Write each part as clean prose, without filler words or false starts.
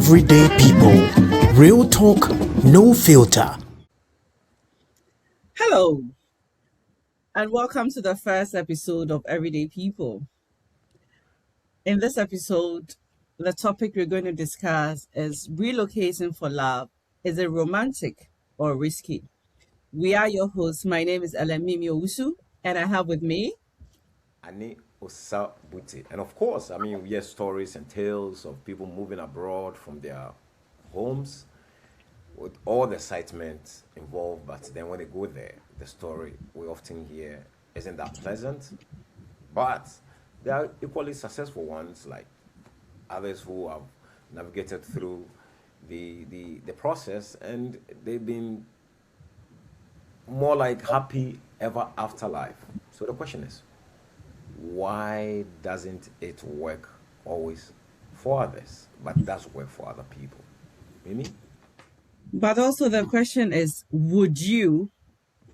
Everyday People. Real talk, no filter. Hello, and welcome to the first episode of Everyday People. In this episode, the topic we're going to discuss is relocating for love. Is it romantic or risky? We are your hosts. My name is Elemimi Owusu, and I have with me. Ani Osa Buti. And of course, we hear stories and tales of people moving abroad from their homes with all the excitement involved. But then when they go there, the story we often hear isn't that pleasant. But there are equally successful ones, like others who have navigated through the process and they've been more like happy ever after life. So the question is, why doesn't it work always for others, but does work for other people? Mimi? But also, the question is would you,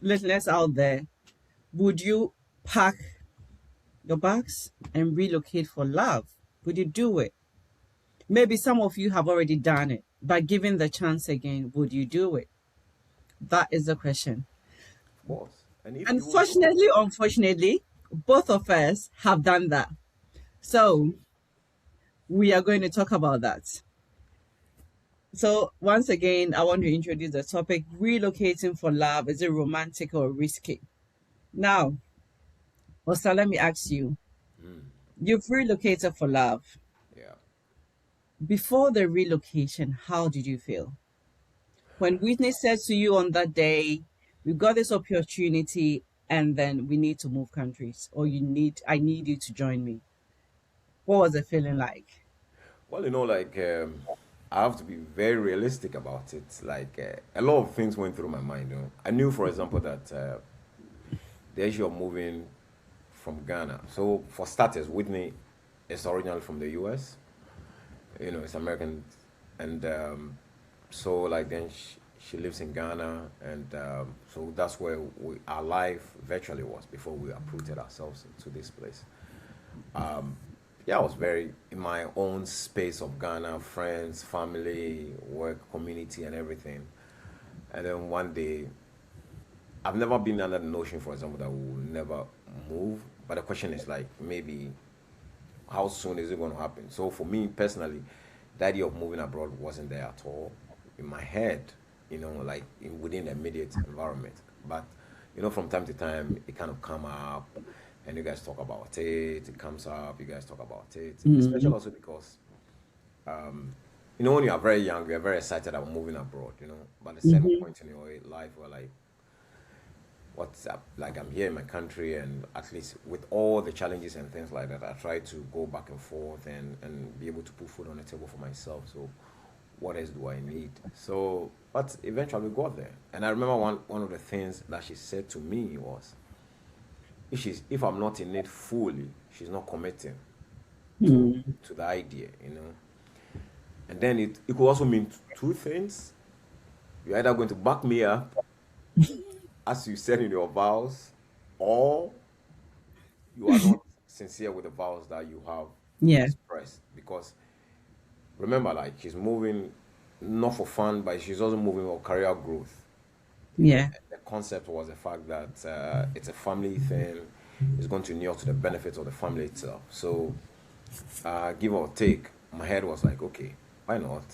listeners out there, would you pack your bags and relocate for love? Would you do it? Maybe some of you have already done it, but given the chance again, would you do it? That is the question. Of course. And if you would do it, Unfortunately, both of us have done that. So we are going to talk about that. So once again, I want to introduce the topic relocating for love. Is it romantic or risky? Now, Osa, let me ask you. You've relocated for love. yeah. Before the relocation, how did you feel? When Whitney said to you on that day, we got this opportunity and then we need to move countries, or I need you to join me. What was the feeling like? Well, I have to be very realistic about it. A lot of things went through my mind. I knew, for example, that the issue of moving from Ghana. So, for starters, Whitney is originally from the US. It's American. And so, then she lives in Ghana. And so that's where our life virtually was before we uprooted ourselves into this place. Yeah, I was very in my own space of Ghana, friends, family, work, community, and everything. And then one day, I've never been under the notion, for example, that we will never move. But the question is maybe how soon is it going to happen? So for me personally, the idea of moving abroad wasn't there at all in my head, within the immediate environment. But, from time to time, it kind of come up and you guys talk about it. It comes up, you guys talk about it. Especially Mm. also because, when you are very young, you are very excited about moving abroad, But at a certain Mhm. point in your life, where what's up? I'm here in my country, and at least with all the challenges and things like that, I try to go back and forth and be able to put food on the table for myself. So, what else do I need? So, but eventually we got there. And I remember one of the things that she said to me was, if I'm not in it fully, she's not committing to Mm. to the idea. And then it could also mean two things. You're either going to back me up, as you said in your vows, or you are not sincere with the vows that you have Yeah, expressed. Because remember, she's moving not for fun, but she's also moving for career growth. yeah. The concept was the fact that it's a family thing. It's going to inure to the benefits of the family itself. So, give or take, my head was like, okay, why not?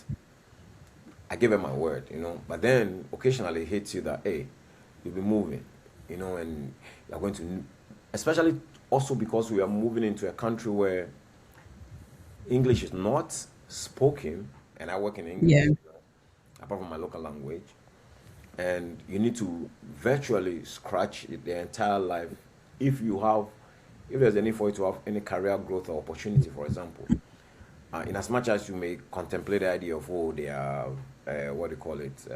I gave her my word. But then occasionally it hits you that, hey, you'll be moving, and you're going to, especially also because we are moving into a country where English is not spoken, and I work in Yeah. English, apart from my local language, and you need to virtually scratch the entire life if you have, if there's any for you to have any career growth or opportunity, for example. In as much as you may contemplate the idea of, oh, they are, what do you call it,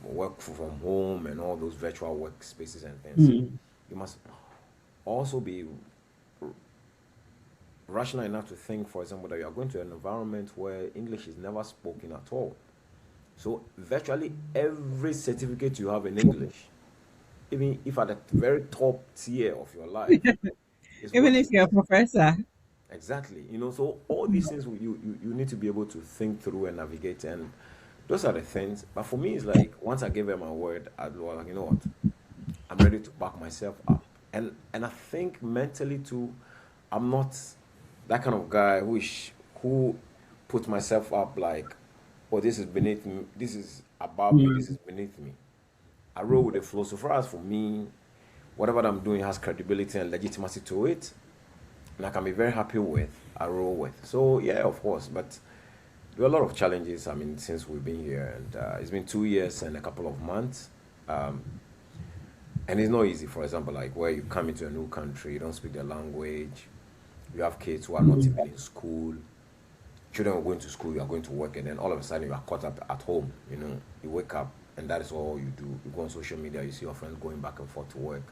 work from home and all those virtual workspaces and things, Mm. you must also be rational enough to think, for example, that you are going to an environment where English is never spoken at all. So virtually every certificate you have in English, even if at the very top tier of your life, is Even what if you you're a professor. Exactly. So all these things you need to be able to think through and navigate, and those are the things. But for me, it's like once I gave her my word, I was like, you know what, I'm ready to back myself up, and I think mentally too, I'm not that kind of guy who put myself up like, oh, this is beneath me, this is above me, this is beneath me. I roll with the flow. So far as for me, whatever I'm doing has credibility and legitimacy to it, and I can be very happy with, I roll with. So yeah, of course, but there are a lot of challenges. I mean, since we've been here, and it's been 2 years and a couple of months, and it's not easy. For example, like where you come into a new country, you don't speak the language, you have kids who are not even in school. Children are going to school, you are going to work, and then all of a sudden you are caught up at home. You wake up, and that is all you do. You go on social media, you see your friends going back and forth to work.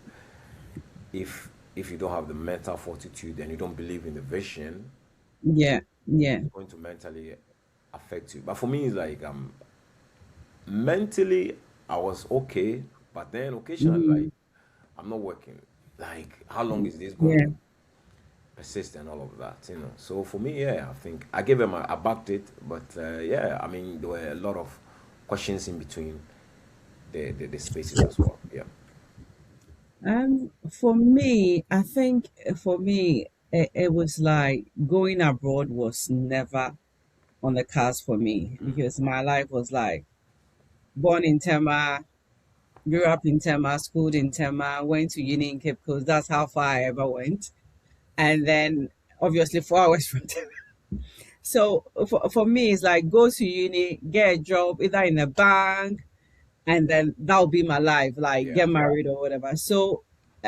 If you don't have the mental fortitude and you don't believe in the vision, Yeah, yeah, it's going to mentally affect you. But for me, it's like mentally I was okay, but then occasionally like I'm not working. Like how long is this going yeah. to persist and all of that? So for me, yeah, I think I gave him I backed it, but yeah, I mean there were a lot of questions in between the spaces as well. Yeah. For me, I think for me, it was like going abroad was never on the cards for me because my life was like born in Tema, grew up in Tema, schooled in Tema, went to uni in Cape Coast. That's how far I ever went. And then obviously 4 hours from Tema. So for me, it's like go to uni, get a job either in a bank, and then that'll be my life, like Yeah. get married or whatever. So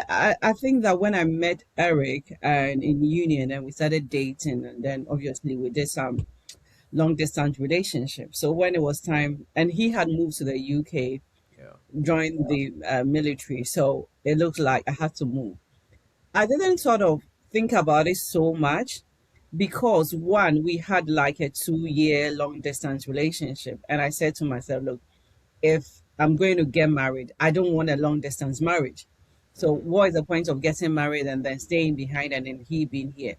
I think that when I met Eric and in uni and then we started dating and then obviously we did some long distance relationship. So when it was time and he had moved to the UK, Yeah. joined the military, so it looked like I had to move. I didn't sort of think about it so much because one, we had like a 2 year long distance relationship. And I said to myself, look, if I'm going to get married, I don't want a long distance marriage. So what is the point of getting married and then staying behind and then he being here?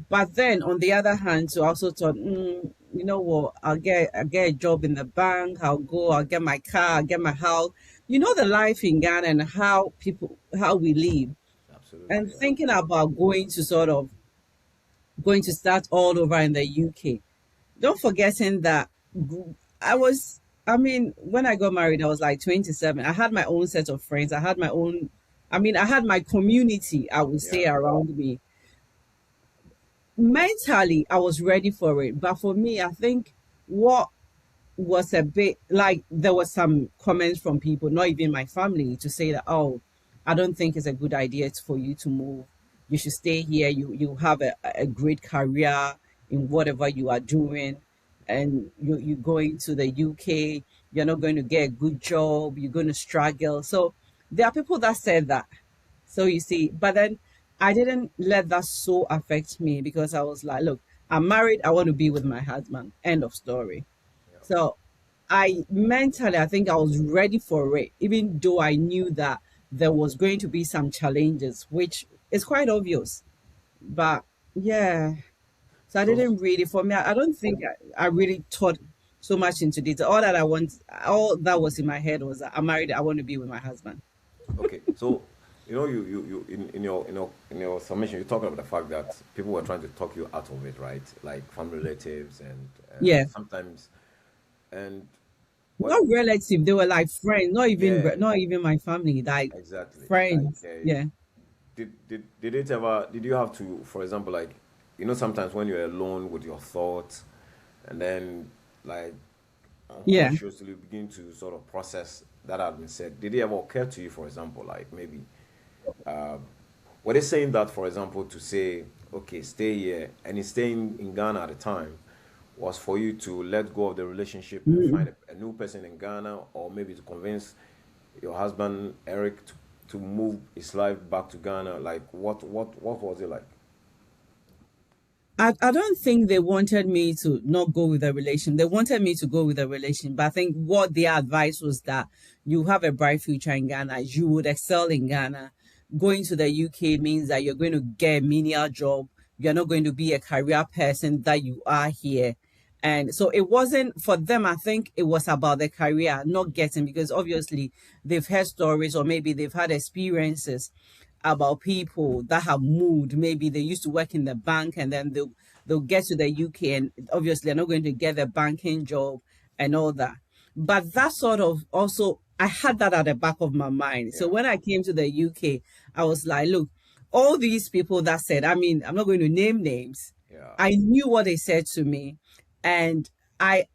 But then on the other hand, so I also thought, you know what, I'll get a job in the bank, I'll get my car, I'll get my house. You know the life in Ghana and how we live. Absolutely. And Yeah. thinking about going to start all over in the UK. Don't forgetting that I was, I mean, when I got married, I was like 27. I had my own set of friends. I had my community, I would say, Yeah. around me. Mentally, I was ready for it. But for me, I think what was a bit like there was some comments from people, not even my family, to say that, oh, I don't think it's a good idea for you to move. You should stay here. You have a great career in whatever you are doing, and you going to the UK. You're not going to get a good job. You're going to struggle. So there are people that said that. So you see, but then I didn't let that so affect me because I was like, look, I'm married. I want to be with my husband. End of story. Yeah. So I mentally, I think I was ready for it, even though I knew that there was going to be some challenges, which is quite obvious. But yeah, so I So didn't really, for me, I don't think I really thought so much into detail. All that was in my head was that I'm married, I want to be with my husband. okay, so you in your submission, you talk about the fact that people were trying to talk you out of it, right? Like family relatives and Yeah, sometimes, and what? not relative, they were like friends, Yeah, not even my family, like exactly. Like, friends. Yeah, did it ever? Did you have to, for example, like sometimes when you're alone with your thoughts, and then like yeah. unconsciously you begin to sort of process that had been said. Did it ever occur to you, for example, like maybe were they saying that, for example, to say, okay, stay here, and he's staying in Ghana at the time, was for you to let go of the relationship and find a new person in Ghana, or maybe to convince your husband Eric to move his life back to Ghana? Like, what was it like? I don't think they wanted me to not go with the relation. They wanted me to go with the relation. But I think what their advice was that you have a bright future in Ghana. You would excel in Ghana. Going to the UK means that you're going to get a menial job. you're not going to be a career person that you are here. And so it wasn't for them, I think it was about the career, not getting, because obviously they've heard stories or maybe they've had experiences about people that have moved. Maybe they used to work in the bank and then they'll get to the UK and obviously they're not going to get a banking job and all that. But that sort of also, I had that at the back of my mind. So Yeah. when I came to the UK, I was like, look, all these people that said, I mean, I'm not going to name names. Yeah. I knew what they said to me. And I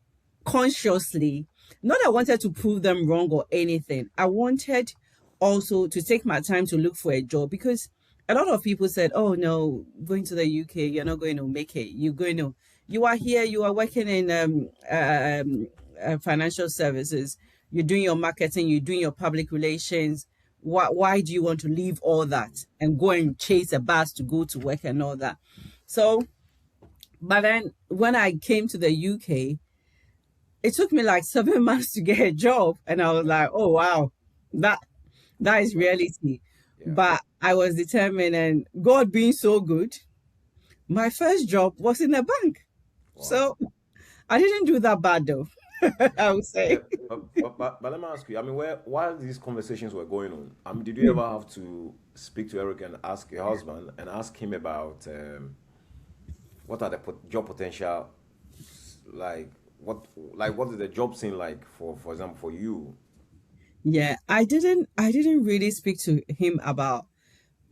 consciously, not I wanted to prove them wrong or anything. I wanted also to take my time to look for a job because a lot of people said, oh no, going to the UK, you're not going to make it. You are here, you are working in financial services, you're doing your marketing, you're doing your public relations. Why do you want to leave all that and go and chase a bus to go to work and all that? So, but then when I came to the UK, it took me like 7 months to get a job. And I was like, oh wow, that that is Well, reality. yeah. But I was determined and God being so good, my first job was in a bank. Wow. So I didn't do that bad though, I would Yeah, say. but let me ask you. I mean, while these conversations were going on, did you ever have to speak to Eric and ask your husband and ask him about what are the job potential, like what is the job scene like for example for you? Yeah, I didn't really speak to him about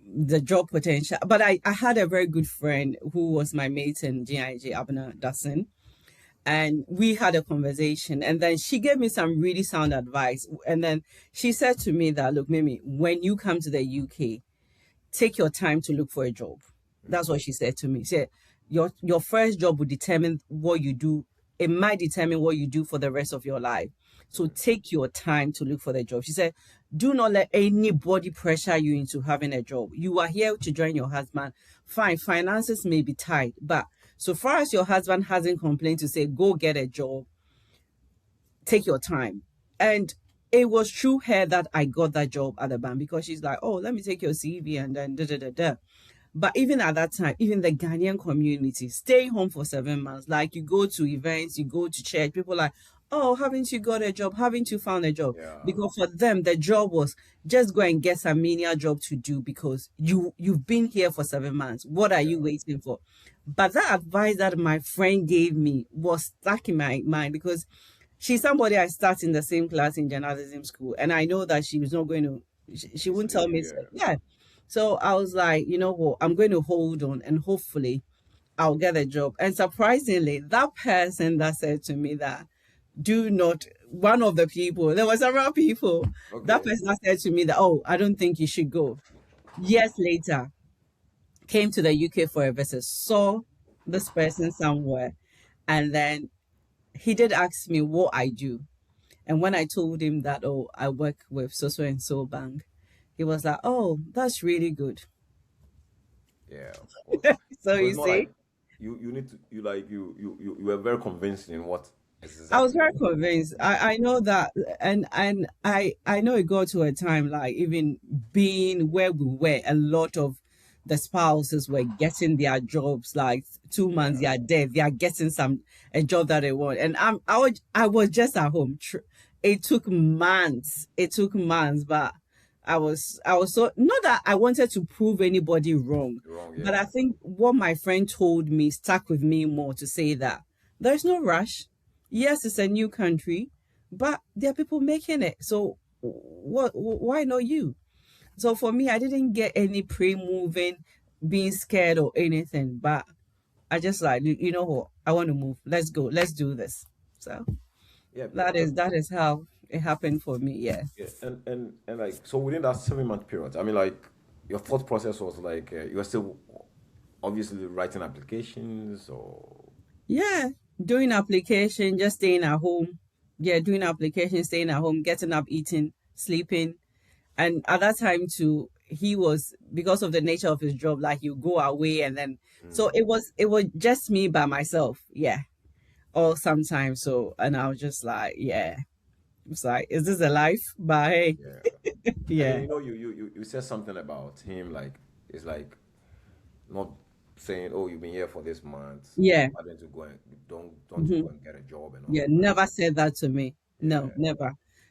the job potential, but I had a very good friend who was my mate in GIG, Abner Dussin, and we had a conversation and then she gave me some really sound advice. And then she said to me that, look, Mimi, when you come to the UK, take your time to look for a job. That's what she said to me. She said, your first job will determine what you do. It might determine what you do for the rest of your life. So take your time to look for the job. She said, do not let anybody pressure you into having a job. You are here to join your husband. Fine, finances may be tight, but so far as your husband hasn't complained to say, go get a job, take your time. And it was through her that I got that job at the bank because she's like, oh, let me take your CV and then da da da da. But even at that time, even the Ghanaian community, staying home for 7 months, like you go to events, you go to church, people like, oh, haven't you got a job? Haven't you found a job? Yeah. Because for them, the job was just go and get some menial job to do because you've been here for 7 months. What are you Yeah. waiting for? But that advice that my friend gave me was stuck in my mind because she's somebody I start in the same class in journalism school, and I know that she was not going to. She wouldn't tell Mislead you. me, Yeah. yeah. So I was like, you know what, I'm going to hold on and hopefully I'll get a job. And surprisingly, that person that said to me that do not, one of the people, there were several people, that Okay. person that said to me that, oh, I don't think you should go. Years later, came to the UK for a visit, saw this person somewhere, and then he did ask me what I do. And when I told him that, oh, I work with so and so bank, he was like, oh, that's really good. Yeah. Of course. So So you it's not see, like you need to you were very convincing in what I was exactly very you want. convinced. I know that, and I know it got to a time like even being where we were, a lot of the spouses were getting their jobs like 2 months Yeah. they are there, they are getting some a job that they want, and I was just at home. It took months. It took months, but I was so not that I wanted to prove anybody wrong, Wrong. but I Yeah. think what my friend told me stuck with me more to say that there's no rush. Yes, it's a new country, but there are people making it. So what? Why not you? So for me, I didn't get any pre-moving, being scared or anything. But I just like you know what? I want to move. Let's go. Let's do this. So Yeah. that is how it happened for me. Yeah. Yeah, and like so within that 7 month period, like your thought process was like you were still obviously writing applications or Yeah, doing application, just staying at home. Yeah, doing application, staying at home, getting up, eating, sleeping. And at that time too, he was because of the nature of his job, like you go away and then so it was just me by myself. Yeah. Or sometimes so and I was just like, yeah. It's like, is this a life? But hey, yeah. And then yeah. you said something about him like it's like not saying, "Oh, you've been here for this month. Yeah. Why don't you go and don't you Hmm. go and get a job and all Yeah. of that?" Never said that to me. No, Yeah, never.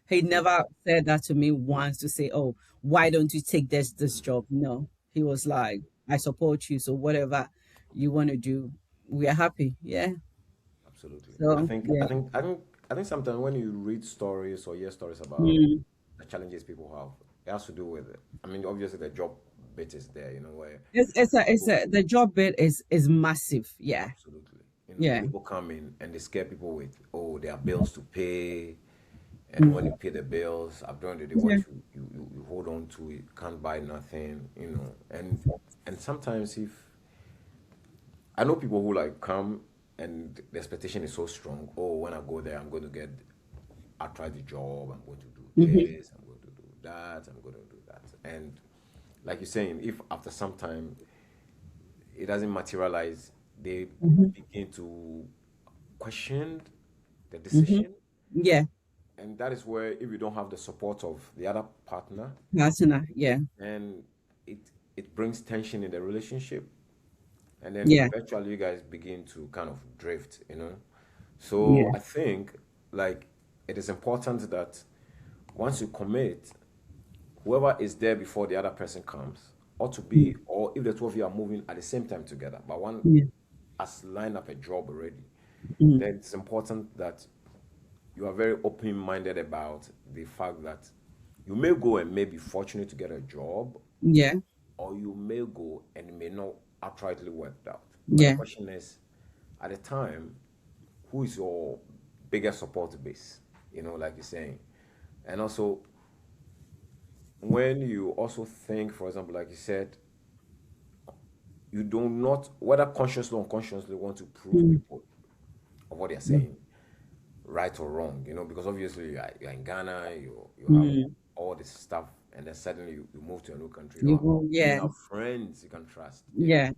I He think. never said that to me once to say, "Oh, why don't you take this job?" No. He was like, "I support you, so whatever you want to do, we are happy." Yeah. Absolutely. I So think I yeah. think I think I think sometimes when you read stories or hear stories about Mm. the challenges people have, it has to do with it. I mean, obviously the job bit is there, where people The job bit is massive. Yeah. absolutely, Yeah. people come in and they scare people with, oh, there are bills to pay, and when you Mm. pay the bills, at the end of the day, Yeah. what you hold on to, you can't buy nothing, and sometimes if I know people who like come and the expectation is so strong. Oh, when I go there, I'm going to get, I'll try the job. I'm going to do Hmm. this. I'm going to do that. I'm going to do that. And like you're saying, if after some time it doesn't materialize, they Hmm. begin to question the Hmm. decision. Yeah. And that is where if you don't have the support of the other partner, Personal. Yeah. then it it brings tension in the relationship, and then Yeah. eventually you guys begin to kind of drift. So Yeah. I think like it is important that once you commit, whoever is there before the other person comes ought to be, or if the two of you are moving at the same time together, but one Yeah. has lined up a job already, Mm. then it's important that you are very open-minded about the fact that you may go and may be fortunate to get a job, Yeah. or you may go and it may not outrightly work out. But the Yeah. question is, at the time, who is your biggest support base? Like you're saying. And also, when you also think, for example, like you said, you do not, whether consciously or unconsciously, want to prove Mm. people of what they're Yeah. saying, right or wrong, because obviously you're in Ghana, you have Mm. all this stuff, and then suddenly you move to a new country, you You don't have, go. you don't Yeah. have friends you can trust, Yeah.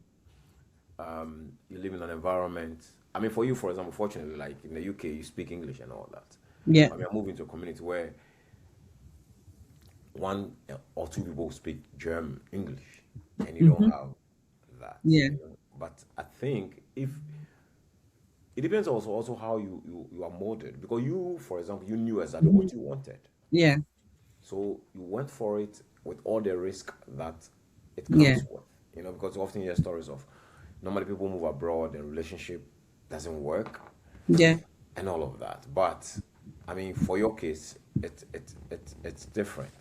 you live in an environment. I mean, for you, for example, fortunately, like in the UK, you speak English and all that. Yeah. I mean, I'm moving to a community where one or two people speak German, English, and you don't Hmm. have that. Yeah. But I think if it depends also how you are molded, because you, for example, you knew exactly Hmm. what you wanted, Yeah. so you went for it with all the risk that it Yeah. comes with. Because you often hear stories of normally people move abroad and relationship doesn't work Yeah. and all of that. But I mean, for your case, it's different,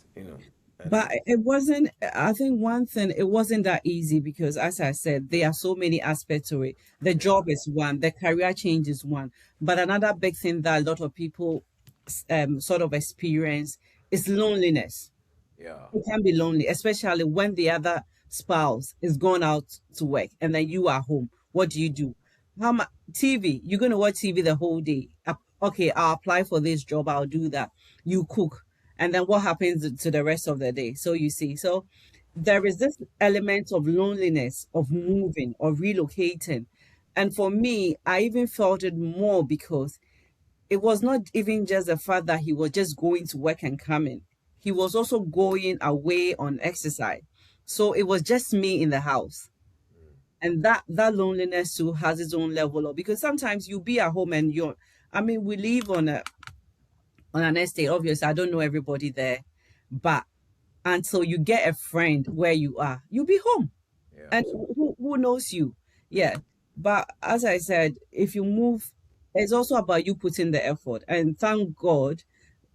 But and it wasn't, I think one thing, it wasn't that easy because, as I said, there are so many aspects to it. The yeah, job is one, the career change is one. But another big thing that a lot of people sort of experience is loneliness. yeah, It can be lonely, especially when the other spouse is gone out to work and then you are home. What do you do? How much TV? You're going to watch TV the whole day. Okay, I'll apply for this job. I'll do that. You cook. And then what happens to the rest of the day? So you see, so there is this element of loneliness, of moving, of relocating. And for me, I even felt it more because it was not even just the fact that he was just going to work and coming. He was also going away on exercise. So it was just me in the house. And that loneliness too has its own level of, because sometimes you be at home and you're, I mean, we live on an estate. Obviously, I don't know everybody there, but until you get a friend where you are, you'll be home. yeah, And absolutely, who knows you? Yeah. But as I said, if you move, it's also about you putting the effort. And thank God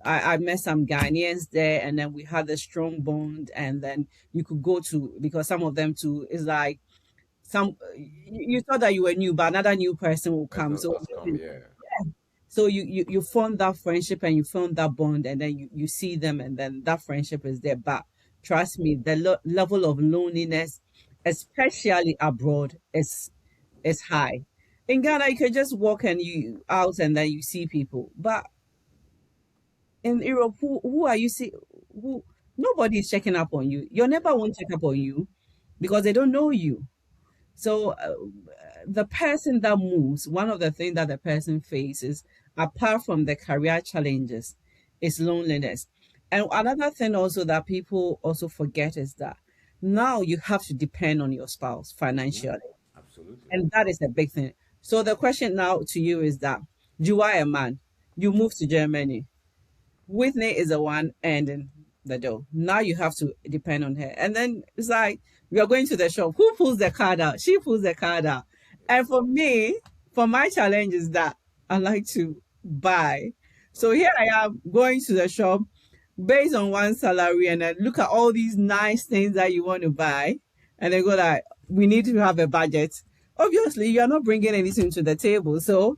I met some Ghanaians there, and then we had a strong bond. And then you could go to, because some of them too is like you thought that you were new, but another new person will come. person So has come, yeah, you found that friendship and you found that bond, and then you see them, and then that friendship is there. But trust me, the level of loneliness, especially abroad, is high. In Ghana, you can just walk and you out, and then you see people. But in Europe, who are you see? Who Nobody is checking up on you. Your neighbor won't check up on you because they don't know you. So the person that moves, one of the things that the person faces, apart from the career challenges, is loneliness. And another thing also that people also forget is that now you have to depend on your spouse Mhm. financially. Absolutely. And that is a big thing. So the question now to you is that you are a man, you moved to Germany. Whitney is the one ending the door. Now you have to depend on her. And then it's like we are going to the shop. Who pulls the card out? She pulls the card out. And for me, for my challenge is that I like to buy. So here Okay. I am going to the shop based on one salary and then look at all these nice things that you want to buy. And then go like, we need to have a budget. Obviously, you're not bringing anything to the table. So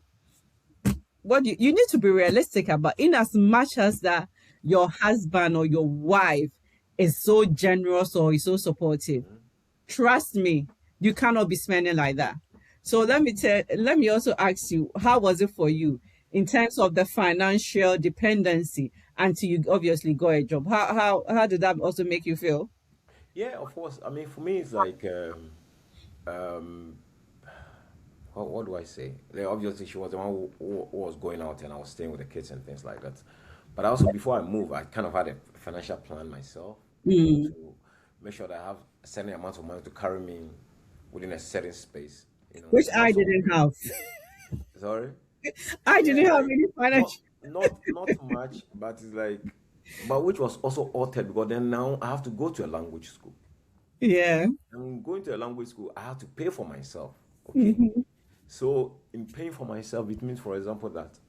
what you need to be realistic about, in as much as that your husband or your wife is so generous or is so supportive, Mhm. trust me, you cannot be spending like that. So let me also ask you, how was it for you in terms of the financial dependency until you obviously got a job? How did that also make you feel? Yeah, of course. I mean, for me, it's like, um, what do I say? Like, obviously, she was the one who was going out, and I was staying with the kids and things like that. But also, before I moved, I kind of had a financial plan myself, Mm. to make sure that I have a certain amount of money to carry me within a certain space. Which And I also, didn't have. sorry, I yeah, didn't have like any not financial. not much, but it's like, but which was also altered because then now I have to go to a language school. Yeah. I'm going to a language school. I have to pay for myself. Okay. Hmm. So in paying for myself, it means, for example, that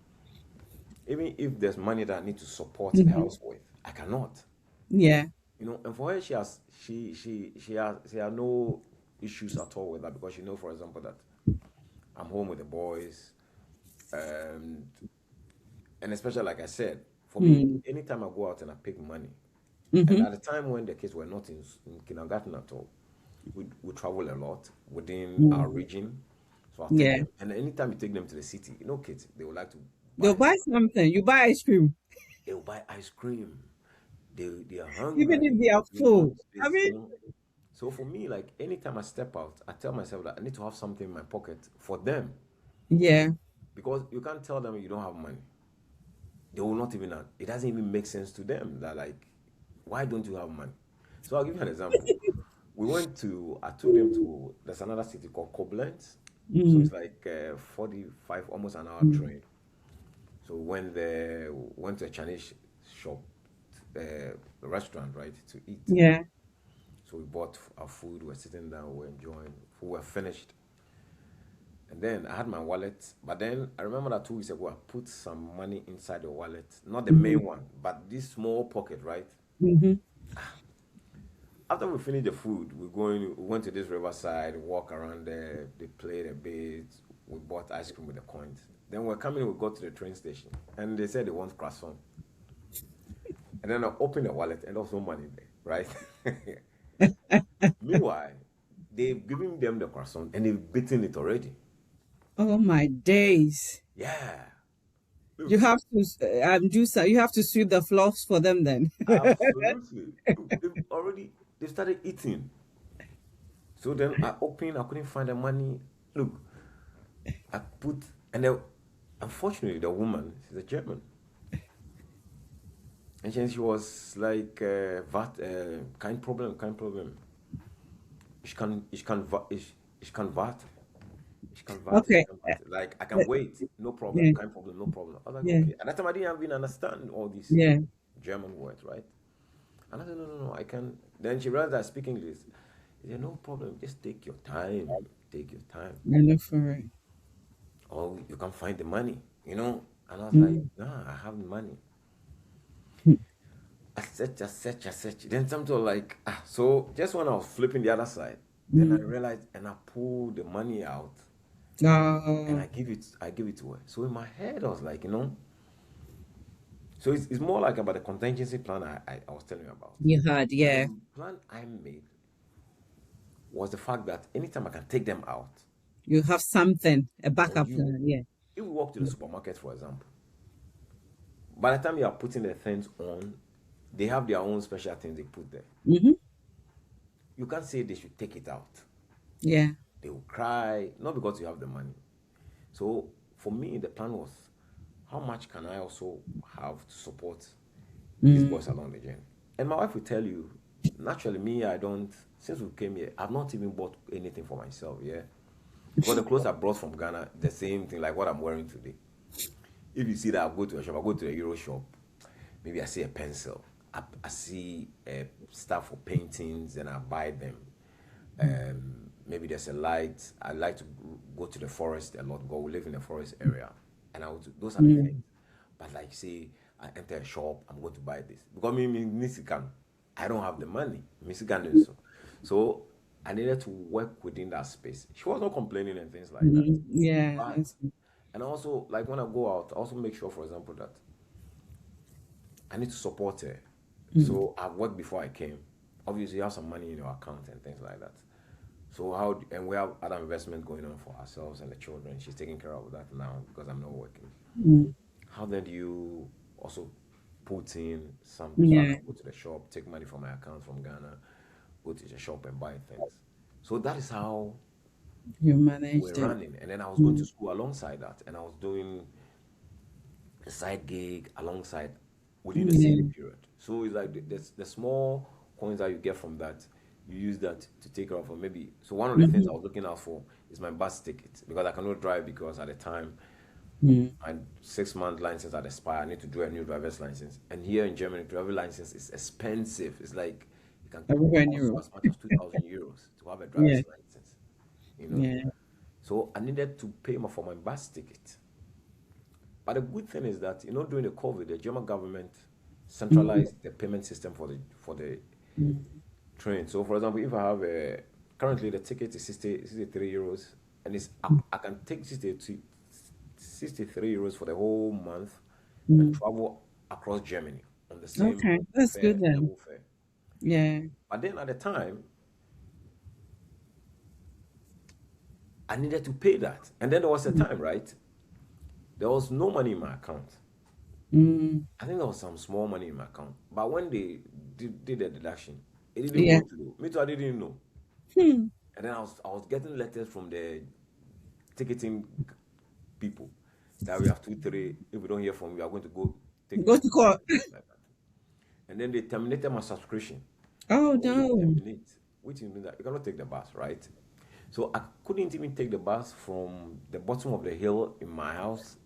even if there's money that I need to support the Hmm. house with, I cannot. Yeah. And for her, she has no issues at all with that because she know, for example, that I'm home with the boys, and especially like I said, for me, Mm. anytime I go out and I pick money, and Hmm. at the time when the kids were not in kindergarten at all, we travel a lot within our Mm. region. So I'll take Yeah. them. And anytime you take them to the city, kids, they would like to They'll buy buy stuff. something. You buy ice cream, They will buy ice cream. They are even if hungry. they are They full. want I this. mean, So for me, like anytime I step out, I tell myself that I need to have something in my pocket for them yeah. because you can't tell them you don't have money. They will not even. It doesn't even make sense to them that, like, why don't you have money? So I'll give you an example. I took them to, there's another city called Koblenz. So Mm. it's like 45, almost an hour Mm. train. So went to a Chinese shop, restaurant, right, to eat. Yeah. So we bought our food, we were sitting down, we were enjoying, we were finished. And then I had my wallet, but then I remember that 2 weeks ago I put some money inside the wallet, not the Hmm. main one, but this small pocket, right? Hmm. After we finished the food, we went to this riverside, walk around there, they played a bit, we bought ice cream with the coins. Then we're coming, we got to the train station, and they said they want croissant. And then I opened the wallet, and there was no money there, right? Meanwhile, they've given them the croissant, and they've beaten it already. Oh my days. Yeah. You Look, have to do so. You have to sweep the floors for them then. absolutely. Look, they started eating. So then I couldn't find the money. Look, I put, and then, unfortunately, the woman, she's a German. And she was like, kein Problem. Ich kann warten. Okay. Like, I can Uh, wait. No problem. Yeah. Kein Problem, no problem. I was like, Yeah. okay. At that time, I didn't even understand all these Yeah. German words, right? And I said, no, I can. Then she realized I speak English. She said, no problem. Just take your time. Take your time. I know for it. Or you can find the money. And I was like, Mm. nah, I have the money. I search. Then something like, so just when I was flipping the other side, then I Mm. realized and I pulled the money out and Oh, I give it to her. So in my head, I was like. So it's more like about the contingency plan I was telling you about. you had, But the yeah. plan I made was the fact that anytime I can take them out, You have something, a or backup plan, yeah. if we walk to the supermarket, for example, by the time you are putting the things on, they have their own special things they put there. Mm-hmm. You can't say they should take it out. Yeah. They will cry, not because you have the money. So for me, the plan was, how much can I also have to support these boys Mm. along the journey? And my wife will tell you, naturally, me, I don't, since we came here, I've not even bought anything for myself, yeah? Because the clothes I brought from Ghana, the same thing like what I'm wearing today. If you see that, I go to a shop, I go to a Euro shop, maybe I see a pencil, I see stuff for paintings, and I buy them. Maybe there's a light. I like to go to the forest a lot. Go, we live in the forest area, and those are the things. But like say, I enter a shop, I'm going to buy this because me Mexican, I don't have the money. Mexican is so I needed to work within that space. She was not complaining and things like that. Yeah, But and also like when I go out, I also make sure, for example, that I need to support her. So I've worked before I came. Obviously, you have some money in your account and things like that. So and we have other investment going on for ourselves and the children. She's taking care of that now because I'm not working. How then do you also put in something so I yeah. can go to the shop, take money from my account from Ghana, go to the shop and buy things? So that is how You managed we're it. running. And then I was going to school alongside that, and I was doing a side gig alongside within the Yeah. same period. So it's like the small coins that you get from that, you use that to take care of. Or maybe so one of the things I was looking out for is my bus ticket because I cannot drive because at the time my 6 month license had expired. I need to do a new driver's license. And here in Germany, driver's license is expensive. It's like it can Everywhere in cost you Europe. as much as 2,000 euros to have a Yeah. driver's license. You know. Yeah. So I needed to pay more for my bus ticket. But the good thing is that during the COVID, the German government centralized the payment system for the train. So for example, if I have a currently the ticket is 63 euros, and I can take 63 euros for the whole month and travel across Germany on the same Okay, that's good fare, then. level fare. Yeah. But then at the time, I needed to pay that. And then there was a time, right? There was no money in my account. Mm. I think there was some small money in my account. But when they did the deduction, it didn't Yeah. go through. Me too, I didn't know. Hmm. And then I was getting letters from the ticketing people that we have 2, 3. If we don't hear from you, we are going to go take you Go to to court court. and things like that. And then they terminated my subscription. Oh When they no. terminate, which means that you cannot take the bus, right? So I couldn't even take the bus from the bottom of the hill in my house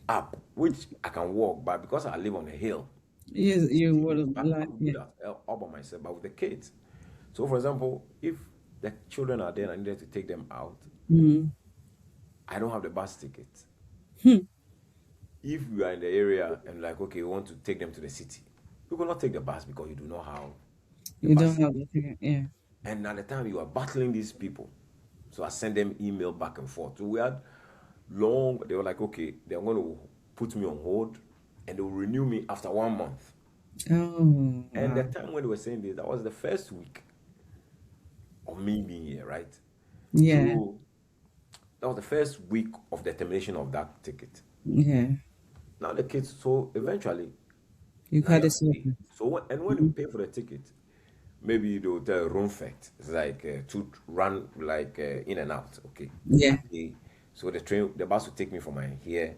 up, which I can walk, but because I live on a hill, Yes, you would have I like could do yeah. that all by myself, but with the kids. So, for example, if the children are there and I needed to take them out, Mm. I don't have the bus ticket. Hmm. If you are in the area and like, okay, we want to take them to the city, you cannot take the bus because you do not have the You bus don't ticket. have the ticket. Yeah. And at the time, you are battling these people. So I sent them email back and forth. So we had long, they were like, okay, they're going to put me on hold and they will renew me after 1 month. Oh And the wow. time when they were saying this, that was the first week of me being here, right? Yeah. So that was the first week of the termination of that ticket. Yeah. Now the kids, so eventually, You now you had a have to pay. surplus. So when you pay for the ticket, maybe they'll tell room fact. It's like to run like in and out. Okay, I Yeah. pay. So the bus will take me from my here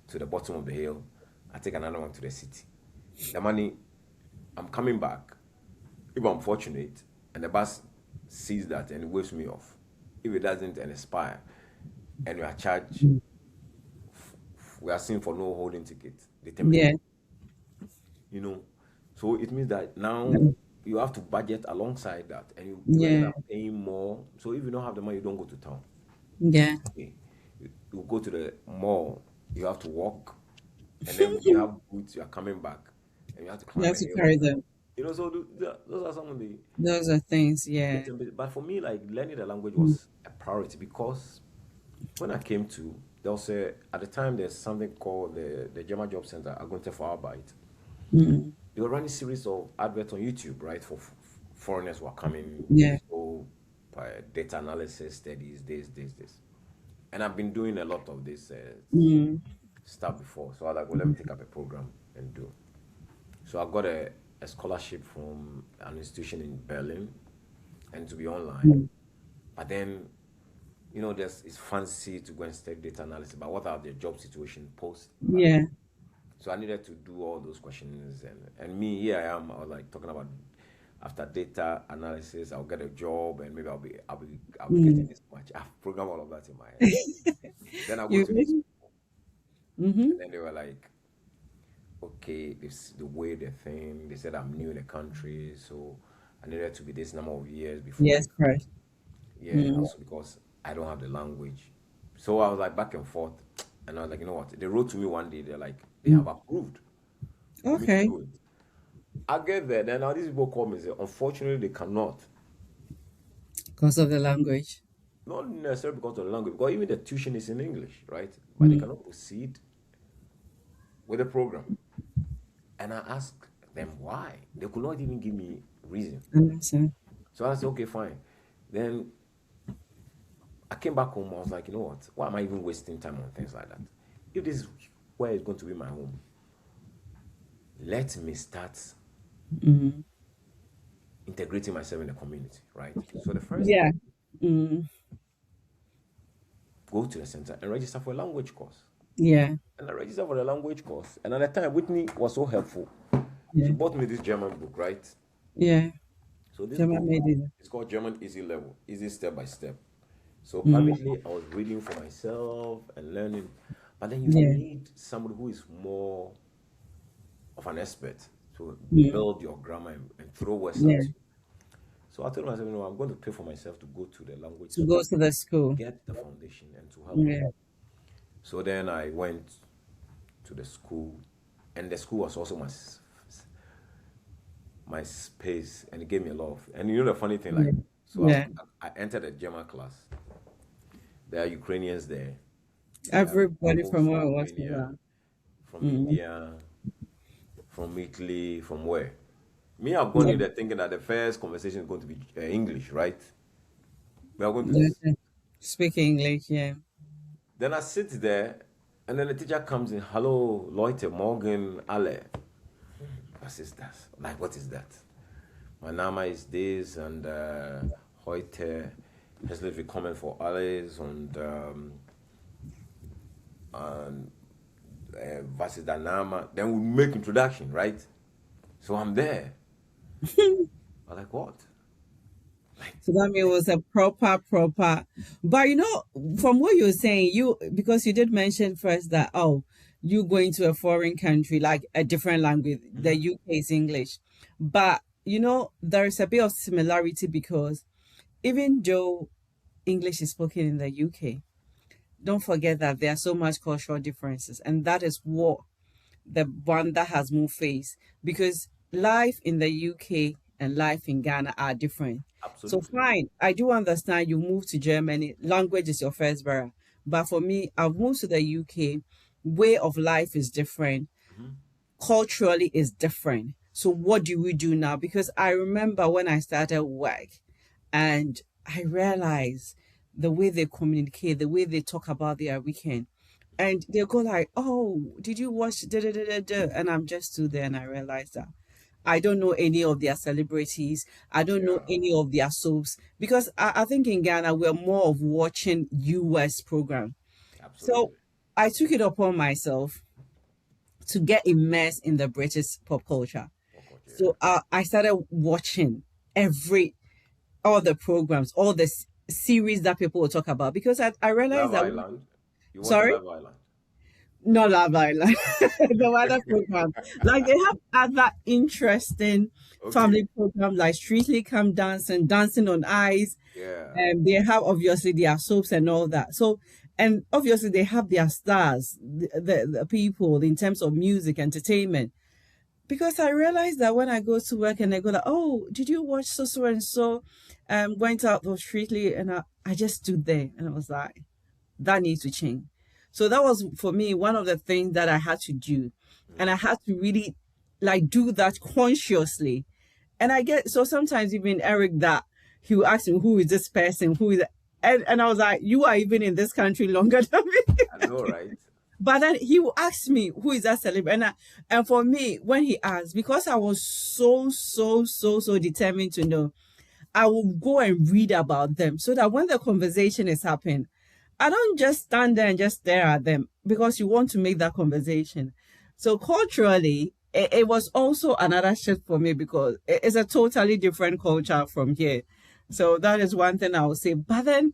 to the bottom of the hill. I take another one to the city. The money, I'm coming back. If I'm fortunate, and the bus sees that and it waves me off. If it doesn't and expire, and we are charged, we are seen for no holding ticket. They terminate. Yeah. You know, so it means that now you have to budget alongside that, and you ended Yeah. up paying more. So if you don't have the money, you don't go to town. Yeah. Okay, you go to the mall. You have to walk, and then you have boots. You are coming back, and you have to You climb have a to hill. carry them. So those are some of Those are things. the Yeah. but for me, like learning the language was a priority because when I came to, there was at the time there's something called the German Job Center, Agunte for Arbeit. Mm. They were running series of adverts on YouTube, right? For foreigners who are coming, Yeah. so data analysis studies, this, and I've been doing a lot of this Mm. stuff before. So I was like, well, let me take up a program and do. So I got a scholarship from an institution in Berlin, and to be online. But then, it's fancy to go and study data analysis, but what are the job situation post that? Yeah. So I needed to do all those questions, and me, here I am. I was like talking about after data analysis, I'll get a job, and maybe I'll be getting Mm. this much. I've programmed all of that in my head. Then I'll go You to this, mm-hmm. and then they were like, okay, this the way they think. They said I'm new in the country, so I needed to be this number of years before they Yes, can. correct. Yeah, and Mm. also because I don't have the language. So I was like back and forth, and I was like, you know what? They wrote to me one day. They're like, they have Mm. approved for me to Okay. do it. I get there. Then now these people call me and say, unfortunately, they cannot. Because of the language. Not necessarily because of the language, because even the tuition is in English, right? But they Mm. cannot proceed with the program. And I asked them why. They could not even give me reason. Understand. So I said, okay, fine. Then I came back home. I was like, you know what? Why am I even wasting time on things like that? If this is where it's going to be my home, let me start Mm. integrating myself in the community, right? So the first Yeah. step, Mm. go to the center and register for a language course. Yeah. And I registered for the language course. And at the time, Whitney was so helpful. She Yeah. bought me this German book, right? Yeah. So this Jama book made it. is called German Easy Level, Easy Step by Step. So Mm. privately, I was reading for myself and learning. But then you Yeah. need somebody who is more of an expert to Mm. build your grammar and throw words Yeah. at you. So I told myself, you know, I'm going to pay for myself to go to the language To school, go to the school. get the foundation, and to help me. Yeah. So then I went to the school, and the school was also my space, and it gave me a lot of. And you know the funny thing, Yeah. like, so Yeah. I entered a German class. There are Ukrainians there. There are Everybody people from where from I was Romania, around. from Mm. India, from Italy, from where? Me, I've gone Yeah. in there thinking that the first conversation is going to be English, right? We are going to. Yeah. Speak English. Yeah. Then I sit there, and then the teacher comes in. Hello, Leute, morgen alle. What is that? Like, what is that? Mein Name ist this, and heute herzlich willkommen für alles, and was ist dein Name? Then we make introduction, right? So I'm there. I'm like, what? So that means it was a proper. But from what you're saying, because you did mention first that you going to a foreign country like a different language, the UK is English, but there is a bit of similarity because even though English is spoken in the UK, don't forget that there are so much cultural differences, and that is what the one that has more face because life in the UK and life in Ghana are different. So Absolutely. fine, I do understand you moved to Germany, language is your first barrier. But for me, I've moved to the UK, way of life is different, culturally is different. So what do we do now? Because I remember when I started work and I realized the way they communicate, the way they talk about their weekend. And they'll go like, "Oh, did you watch da da da da da?" And I'm just stood there and I realized that I don't know any of their celebrities. I don't know Yeah, any of their soaps because I think in Ghana we're more of watching US program. So absolutely. I took it upon myself to get immersed in the British pop culture. Oh, God, yeah. So I started watching every all the programs, all the series that people will talk about because I realized Love that Island. You watch sorry, Love Island. not Love Island, the other program. Like they have other interesting Okay. family programs like Strictly Come Dancing, Dancing on Ice, Yeah, and they have obviously their soaps and all that. So and obviously they have their stars, the people in terms of music, entertainment. Because I realized that when I go to work and they go like, "Oh, did you watch so and so?" Went out of Strictly, and I just stood there and I was like, "That needs to change." So that was for me one of the things that I had to do, and I had to really like do that consciously. And I get so sometimes even Eric that he will ask me, "Who is this person? Who is?" And I was like, "You are even in this country longer than me." I know, right? But then he will ask me, who is that celebrity? And for me, when he asked, because I was so determined to know, I will go and read about them so that when the conversation is happening, I don't just stand there and just stare at them because you want to make that conversation. So culturally, it was also another shift for me because it's a totally different culture from here. So that is one thing I would say. But then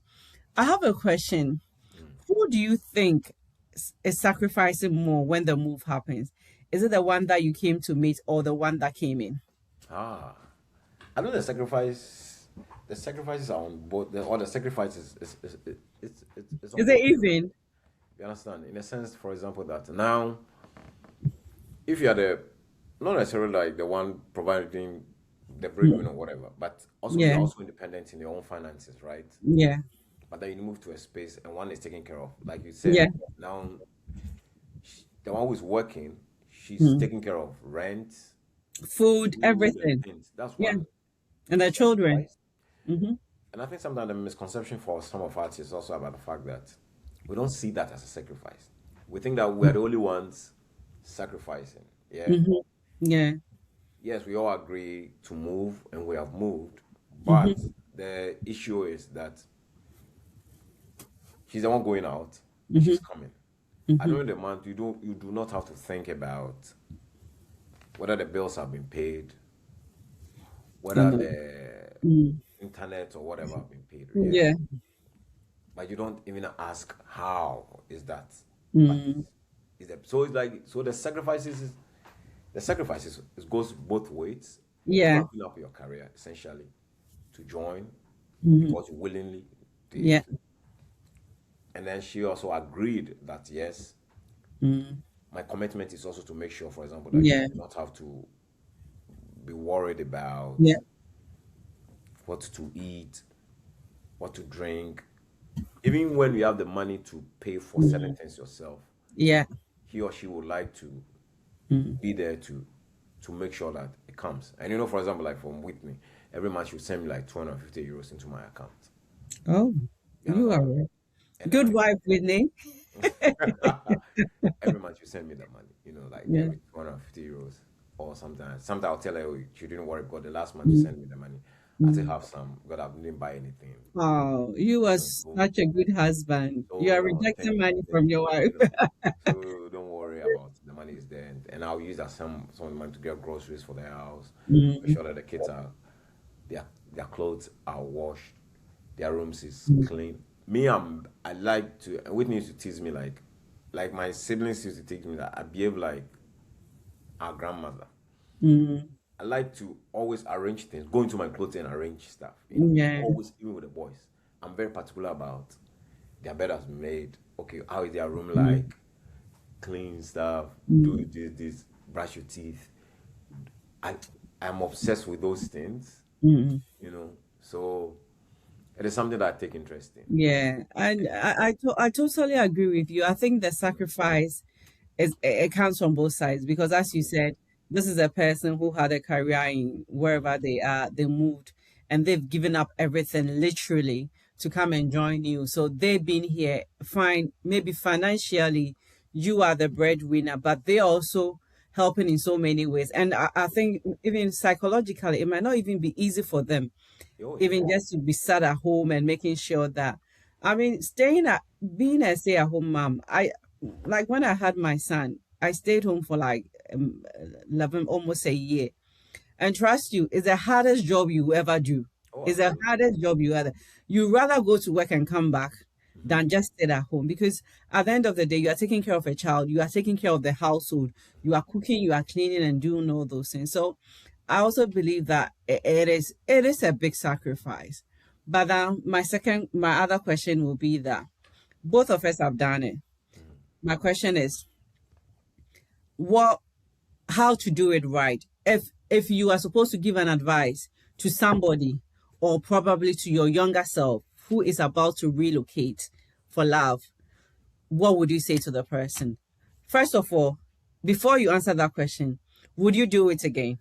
I have a question. Who do you think is sacrificing more when the move happens? Is it the one that you came to meet or the one that came in? Ah, I know the sacrifices are on both, or the sacrifices it's on Is it both. even? You understand? In a sense, for example, that now, if you are the, not necessarily like the one providing the breadwinner or whatever, but also you're Yeah, also independent in your own finances, right? yeah, But then you move to a space and one is taken care of. Like you yeah. said, now the one who's working, she's Mm. taking care of rent, Food, food, and everything. things. That's Yeah, one and the children. sacrifice. Mm-hmm. And I think sometimes the misconception for some of us is also about the fact that we don't see that as a sacrifice. We think that we are the only ones sacrificing. Yeah. Mm-hmm. Yeah. Yes, we all agree to move and we have moved, but Mm-hmm. the issue is that she's the one going out and Mm-hmm. she's coming. At the Mm-hmm. end of the month, you do not have to think about whether the bills have been paid, I whether know. the Mm. internet or whatever have been paid. Yeah. Yeah. But you don't even ask how is that. But Mm. so it's like so the sacrifices it goes both ways. Yeah. Wrapping up your career essentially to join Mm-hmm. because you willingly Yeah. did. And then she also agreed that yes, Mm. my commitment is also to make sure, for example, that you Yeah. do not have to be worried about Yeah. what to eat, what to drink. Even when you have the money to pay for certain Mm. things yourself, Yeah. he or she would like to Mm. be there to make sure that it comes. And you know, for example, like from Whitney, every month she would send me like 250 euros into my account. Oh, You you understand are what I mean? right. And then Good wife, Whitney. every month you send me the money, like Yeah. every 250 euros. Or sometimes I'll tell her, oh, she didn't worry because the last month you Mm. send me the money. I still Mm. have some, God, I didn't buy anything. Oh, you are So, such a good husband. You are thank rejecting you, money thank from you. your wife. So don't worry about the money is there, and I'll use that some of the money to get groceries for the house, make Mm. sure that the kids are their clothes are washed, their rooms is Mm. clean. Me, I like to. Whitney used to tease me like my siblings used to teach me that I behave like our grandmother. Mm. I like to always arrange things, go into my clothes and arrange stuff. Yeah. Always, even with the boys. I'm very particular about their bed has been made. Okay, how is their room Mm. like? Clean stuff, do Mm. this, brush your teeth. I I'm obsessed with those things, Mm. So it is something that I take interest in. Yeah, and I totally agree with you. I think the sacrifice it counts from both sides because, as you said, this is a person who had a career in wherever they are, they moved, and they've given up everything literally to come and join you. So they've been here, fine, maybe financially, you are the breadwinner, but they also helping in so many ways. And I think even psychologically, it might not even be easy for them Oh yeah. even just to be sat at home and making sure that I mean staying at being a stay at home mom. I like when I had my son, I stayed home for like 11 almost a year, and trust you, it's the hardest job you ever do. Oh, It's the absolutely. hardest job you ever. You rather go to work and come back than just stay at home because at the end of the day, you are taking care of a child, you are taking care of the household, you are cooking, you are cleaning, and doing all those things. So, I also believe that it is a big sacrifice. But my other question will be that both of us have done it. My question is, what how to do it right. If you are supposed to give an advice to somebody or probably to your younger self who is about to relocate for love, what would you say to the person? First of all, before you answer that question, would you do it again?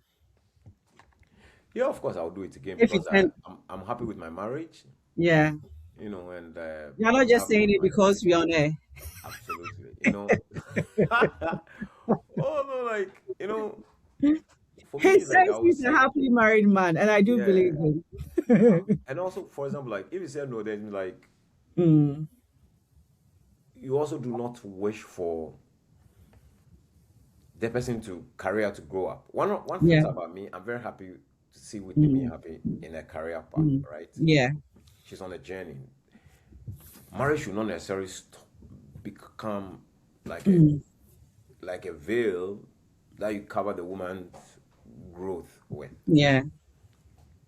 Yeah, of course I'll do it again If you because can, I'm happy with my marriage, yeah. and You're not we just have saying it my because kids. we're on air. Absolutely. Oh no, like for He me, like I says would he's a say, happily married man, and I do yeah. believe him. And also, for example, like if you say no, then like Mm, you also do not wish for the person to career to grow up. One thing Yeah. about me, I'm very happy to see Whitney being happy in a career path, Mm. right? Yeah. She's on a journey. Marriage should not necessarily become like a veil that you cover the woman's growth with. Yeah.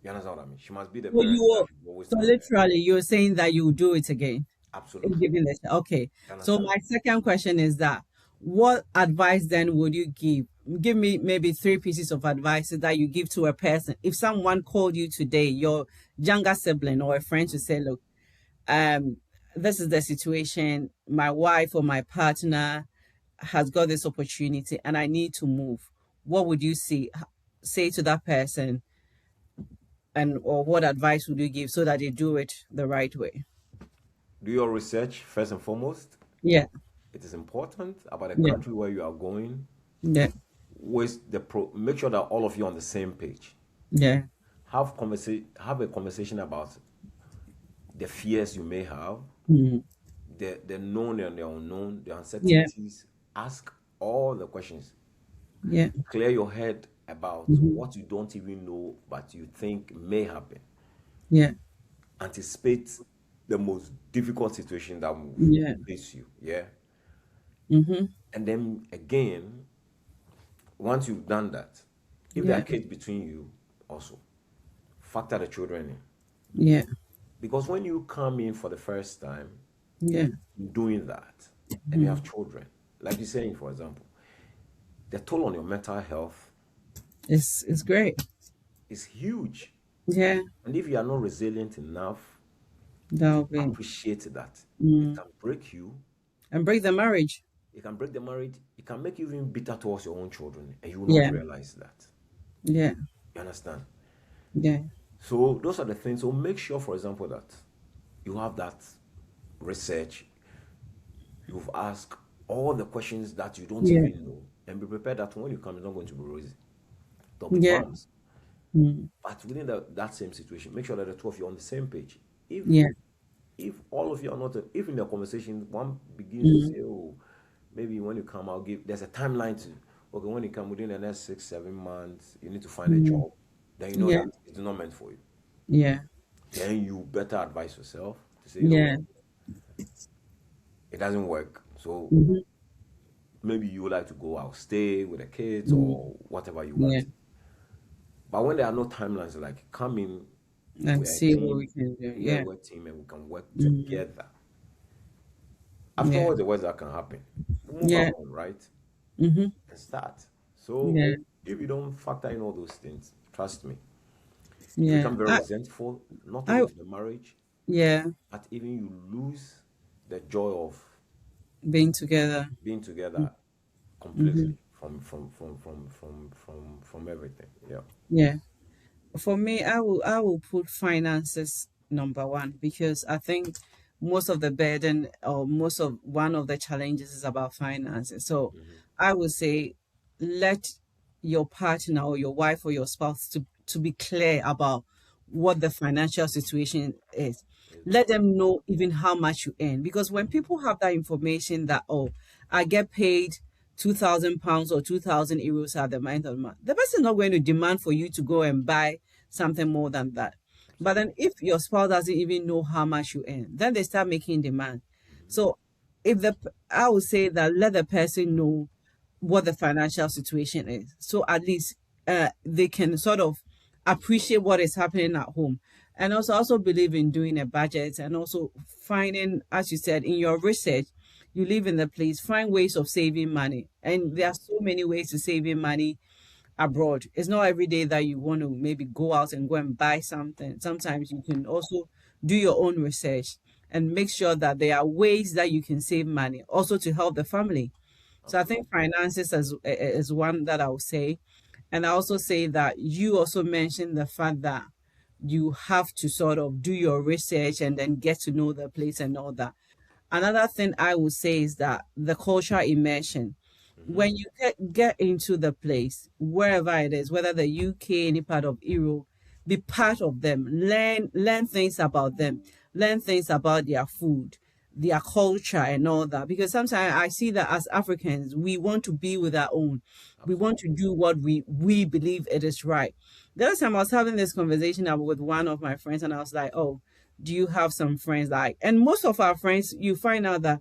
You understand what I mean? She must be the So you parent that were, should always so stand there. literally you're saying that you will do it again in Absolutely. giving this. Okay. You So understand? my second question is that what advice then would you give? Give me maybe three pieces of advice that you give to a person. If someone called you today, your younger sibling or a friend to say, look, um, this is the situation. My wife or my partner has got this opportunity and I need to move. What would you say to that person, and or what advice would you give so that they do it the right way? Do your research first and foremost. Yeah, It is important about the yeah, country where you are going. yeah, Make sure that all of you are on the same page. yeah, Have a conversation about the fears you may have, mm, the known and the unknown, the yeah, uncertainties. Ask all the questions. yeah, Clear your head about mhm, what you don't even know but you think may happen. yeah, Anticipate the most difficult situation that will yeah, face you. Yeah. mm-hmm, And then again, once you've done that, if there are yeah, kids between you, also factor the children in. yeah, Because when you come in for the first time yeah, doing that and you have children, like you're saying, for example, the toll on your mental health it's great. is huge. Yeah, And if you are not resilient enough that'll to be appreciate that, it mm. can break you, And break the marriage. it can break the marriage, it can make you even bitter towards your own children, and you will not Yeah, realize that. yeah, You understand? yeah, So those are the things. So make sure, for example, that you have that research, you've asked all the questions that you don't yeah, even know, and be prepared that when you come, it's not going to be rosy. There'll be yeah, bumps. mm, But within that same situation, make sure that the two of you are on the same page. If yeah, if all of you are not, if in the conversation one begins to mm, say, oh, maybe when you come, I'll give. There's a timeline to. Okay, when you come within the next 6 7 months, you need to find a mm, job. Then you know yeah, that it's not meant for you. yeah, Then you better advise yourself to say, you know yeah, what, it doesn't work. So mm-hmm, maybe you would like to go out, stay with the kids mm, or whatever you yeah, want. But when there are no timelines, like come in, and we're a see what we team, can do. yeah, Yeah, we're a team and we can work mm, together. After yeah, all the worst that can happen, move yeah, along, right? mm-hmm, And start. So yeah, if you don't factor in all those things, trust me, you yeah. become very resentful, not I, only to the marriage, yeah, but even you lose the joy of being together. being together Mm-hmm, completely from everything. Yeah. yeah. For me, I will put finances number one because I think most of the burden or most of one of the challenges is about finances. So I would say let your partner or your wife or your spouse to be clear about what the financial situation is. Let them know even how much you earn. Because when people have that information that, oh, I get paid £2,000 or 2,000 euros at the end of the month, the person is not going to demand for you to go and buy something more than that. But then if your spouse doesn't even know how much you earn, then they start making demand. So if the I would say that let the person know what the financial situation is. So at least they can sort of appreciate what is happening at home. And also believe in doing a budget and also finding, as you said, in your research, you live in the place, find ways of saving money. And there are so many ways to saving money abroad. It's not every day that you want to maybe go out and go and buy something. Sometimes you can also do your own research and make sure that there are ways that you can save money also to help the family. So I think Absolutely. finances is one that I would say. And I also say that you also mentioned the fact that you have to sort of do your research and then get to know the place and all that. Another thing I would say is that the cultural immersion. Mm-hmm. When you get into the place, wherever it is, whether the UK, any part of Europe, be part of them. Learn things about them. Learn things about their food. their culture and all that. Because sometimes I see that as Africans, we want to be with our own. We want to Absolutely. do what we believe it is right. The other time I was having this conversation with one of my friends, and I was like, "Oh, do you have some friends like?" And most of our friends, you find out that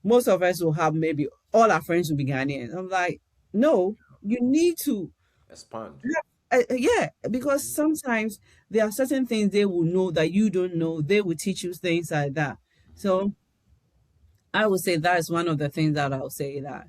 most of us will have, maybe all our friends will be Ghanaian. I'm like, no, you need to, Expand. yeah, because Mhm. sometimes there are certain things they will know that you don't know. They will teach you things like that. So I would say that is one of the things that I'll say, that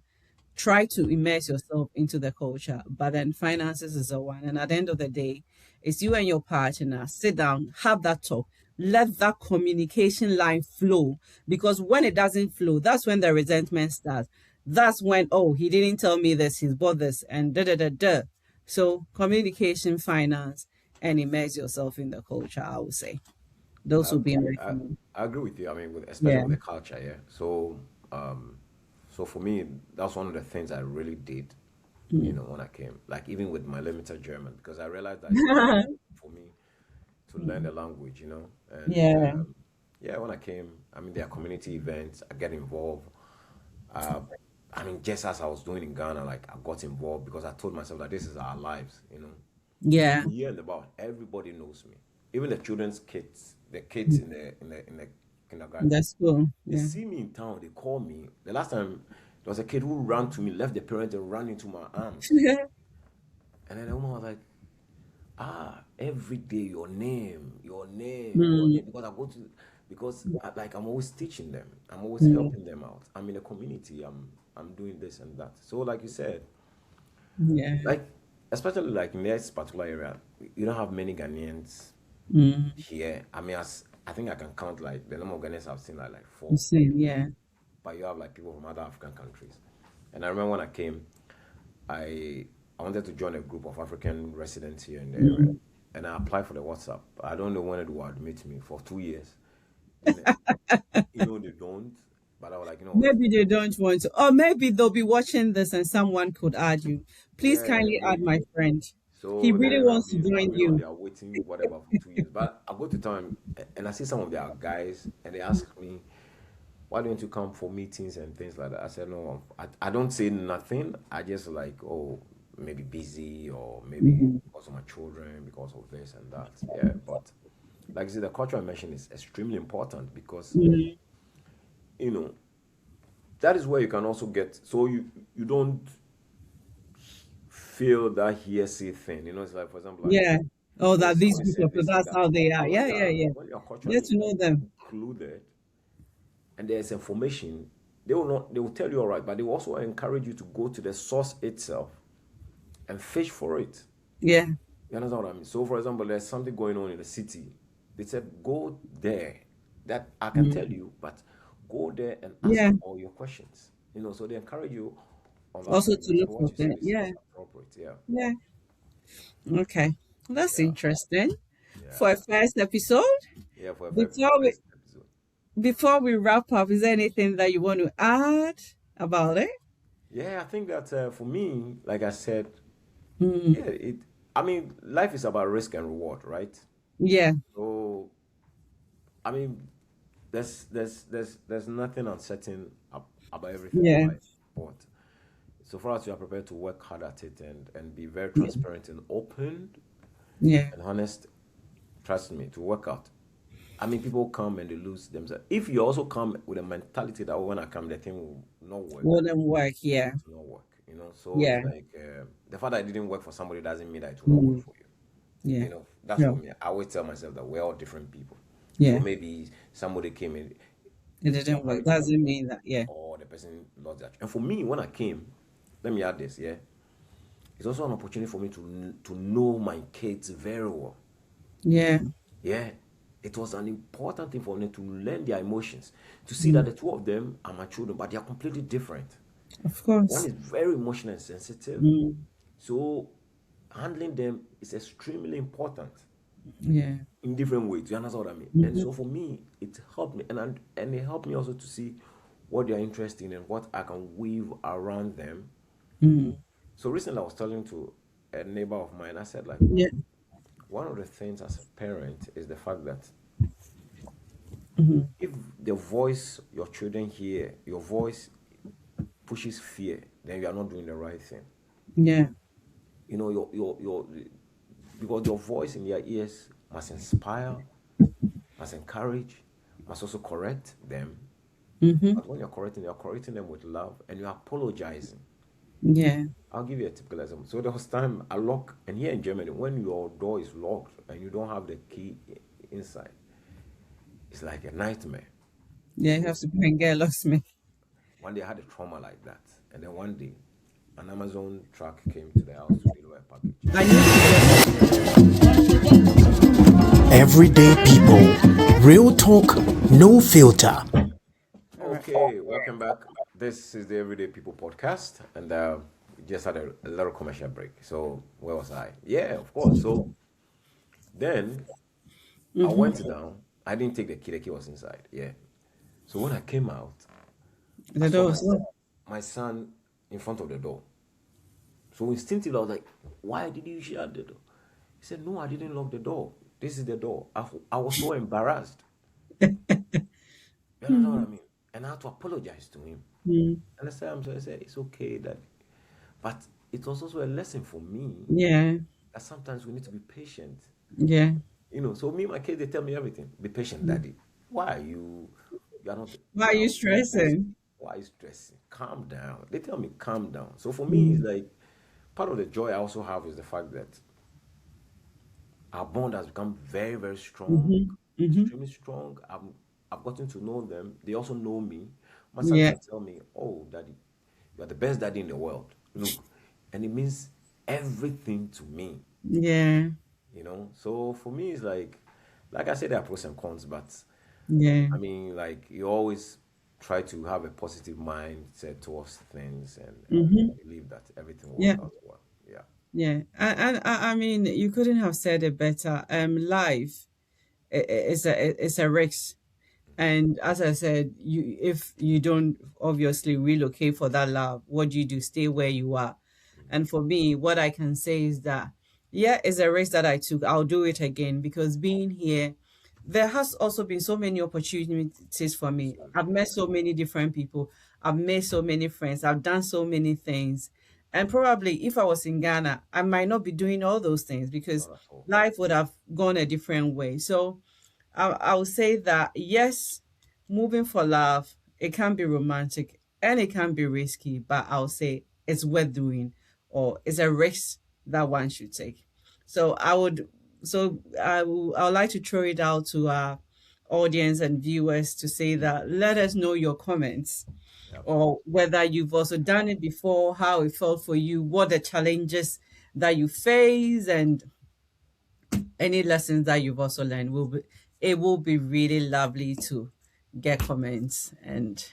try to immerse yourself into the culture, but then finances is the one. And at the end of the day, it's you and your partner sit down, have that talk, let that communication line flow. Because when it doesn't flow, that's when the resentment starts. That's when, oh, he didn't tell me this, he's bought this, and da da da da. So communication, finance, and immerse yourself in the culture, I would say. Those would be my I, things. I agree with you. I mean, especially Yeah. with the culture, yeah. Um, so for me, that's one of the things I really did, Mm. when I came. Like even with my limited German, because I realized that it's important for me to learn the language, And Yeah. yeah, when I came, I mean, there are community events. I get involved. Uh, I mean, just as I was doing in Ghana, like I got involved because I told myself that this is our lives. Yeah. Here and about, everybody knows me. Even the children's kids, the kids in the kindergarten, That's cool. they Yeah. see me in town. They call me. The last time there was a kid who ran to me, left the parent, and ran into my arms. And then the woman was like, every day your name, your Mm. name. Because I go to, because like I'm always teaching them. I'm always helping them out. I'm in a community. I'm doing this and that. So like you said, Yeah. like especially like in this particular area, you don't have many Ghanaians Mm. here. I mean, as I think I can count like the number of Ghanaians I've seen like four, Same. Yeah. but you have like people from other African countries. And I remember when I came, I wanted to join a group of African residents here in the area, Mm. and I applied for the WhatsApp. I don't know when it will admit me for 2 years. Then, they don't. But I was like, you know what? Maybe they don't want to, or maybe they'll be watching this and someone could add you. Please Yeah, kindly add my maybe. friend. He So really then wants to join they you. are waiting whatever for 2 years. But I go to time and I see some of their guys and they ask me, why don't you come for meetings and things like that? I said, no, I don't say nothing. I just like, oh, maybe busy or maybe Mhm. because of my children, because of this and that. Yeah, but like I said, the culture I mentioned is extremely important because, Mm. you know, that is where you can also get, so you don't feel that hearsay thing. It's like, for example, like Yeah. Oh, when that these somebody people, said so this and that's that, how they are. but Yeah, yeah, yeah. when you are Get culturally to know them. included and there's information, they will tell you all right, but they will also encourage you to go to the source itself and fish for it. Yeah. You understand what I mean? So for example, there's something going on in the city. They said go there. That I can tell Mm. you, but go there and ask Yeah. all your questions. So they encourage you on that Also point. to So look what for you said them. is Yeah. appropriate. Yeah. Yeah. Okay. That's Yeah. interesting. For a Yeah. first episode, Yeah, for before we first episode. before we wrap up, is there anything that you want to add about it? Yeah, I think that for me, like I said, Mm. yeah, I mean, life is about risk and reward, right? Yeah. So, I mean, there's nothing uncertain about everything in Yeah. life, but so far as you are prepared to work hard at it and be very Yeah. transparent and open Yeah. and honest, trust me, to work out. I mean, people come and they lose themselves. If you also come with a mentality that, "Oh, when I come, the thing will not work," Wouldn't work. Yeah. it will not work. So it's Yeah. like the fact that it didn't work for somebody doesn't mean that it will not work Mm. for you. Yeah. That's Yeah. for me. I always tell myself that we're all different people. So Yeah. maybe somebody came in, It their didn't work. marriage didn't Doesn't work, mean that. Yeah. or the person lost that. And for me, when I came, let me add this, yeah, it's also an opportunity for me to know my kids very well. Yeah. Yeah, it was an important thing for me to learn their emotions, to see that Mm. the two of them are my children, but they are completely different. Of One course. is very emotional and sensitive, Mm. so handling them is extremely important Yeah. in different ways. You understand what I mean? And Mhm. so for me, it helped me, and it helped me also to see what they're interested in and what I can weave around them. Mm. So recently, I was telling to a neighbor of mine. I said, like, Yeah. one of the things as a parent is the fact that If the voice your children hear, your voice pushes fear, then you are not doing the right thing. Yeah. You know, your because your voice in their ears must inspire, must encourage, must also correct them. But when you're correcting them with love and you're apologizing. Yeah. I'll give you a typical example. So there was time I lock, and here in Germany, when your door is locked and you don't have the key inside, it's like a nightmare. Yeah. You have to go and get locksmith. One day I had a trauma like that, and then one day an Amazon truck came to the house to deliver a package. I need to Everyday people. Real talk, no filter. Okay, welcome back. This is the Everyday People podcast, and we just had a little commercial break. So where was I? Yeah, of course. So then I went down. I didn't take the key. The key was inside. Yeah. So when I came out, the I saw door my, was locked. my son in front of the door. So instinctively, I was like, "Why did you shut the door?" He said, "No, I didn't lock the door. This is the door." I was so embarrassed. You know what I mean? And I had to apologize to him. And I said, it's okay that, but it was also a lesson for me Yeah. that sometimes we need to be patient. Yeah. You know, so me and my kids, they tell me everything. Be patient, daddy. Why you are not? Why are you stressing? Why are you stressing? Calm down. They tell me calm down. So for me, it's like part of the joy I also have is the fact that our bond has become very, very strong, extremely strong. I've gotten to know them. They also know me. My son Yeah. can tell me, "Oh, daddy, you are the best daddy in the world." Look, and it means everything to me. Yeah. You know. So for me, it's like I said, there are pros and cons, but Yeah. I mean, like you always try to have a positive mindset towards things and believe that everything will Yeah. work out well. Yeah. Yeah. And I mean, you couldn't have said it better. Life is a risk. And as I said, if you don't obviously relocate for that love, what do you do? Stay where you are. And for me, what I can say is that, yeah, it's a risk that I took. I'll do it again because being here, there has also been so many opportunities for me. I've Absolutely. met so many different people. I've made so many friends. I've done so many things. And probably if I was in Ghana, I might not be doing all those things because Not at all. life would have gone a different way. So I would say that yes, moving for love, it can be romantic and it can be risky, but I'll say it's worth doing or it's a risk that one should take. So I would like to throw it out to our audience and viewers to say that let us know your comments Absolutely. or whether you've also done it before, how it felt for you, what the challenges that you face, and any lessons that you've also learned. It will be really lovely to get comments and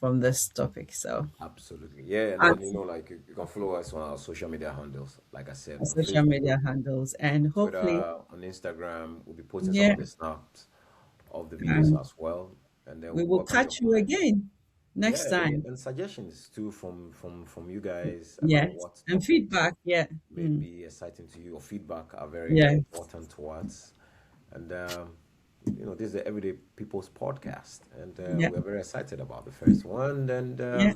from this topic. So Absolutely. Yeah, and and then like you can follow us on our social media handles, like I said, on social Facebook, media handles, and Twitter, hopefully, on Instagram. We'll be posting some yeah, of the snaps of the videos and as well. And then we we will welcome your catch you comments. again next Yeah, time. and suggestions too from you guys about Yes, what and topics feedback. Yeah, may be exciting to you or feedback are very, very yeah, important to us. And this is the Everyday People's podcast, and yeah, we're very excited about the first one. And yeah.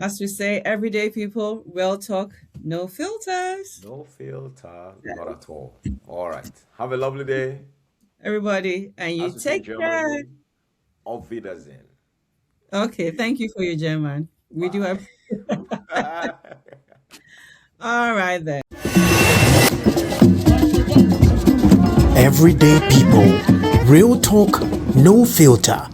As we say, everyday people, real talk, no filters. no filter, not at all. All right. Have a lovely day. Everybody, and you As we say in take care. Germany, auf Wiedersehen. Okay, thank you for your German. We do have. All right then. Everyday people. Real talk, no filter.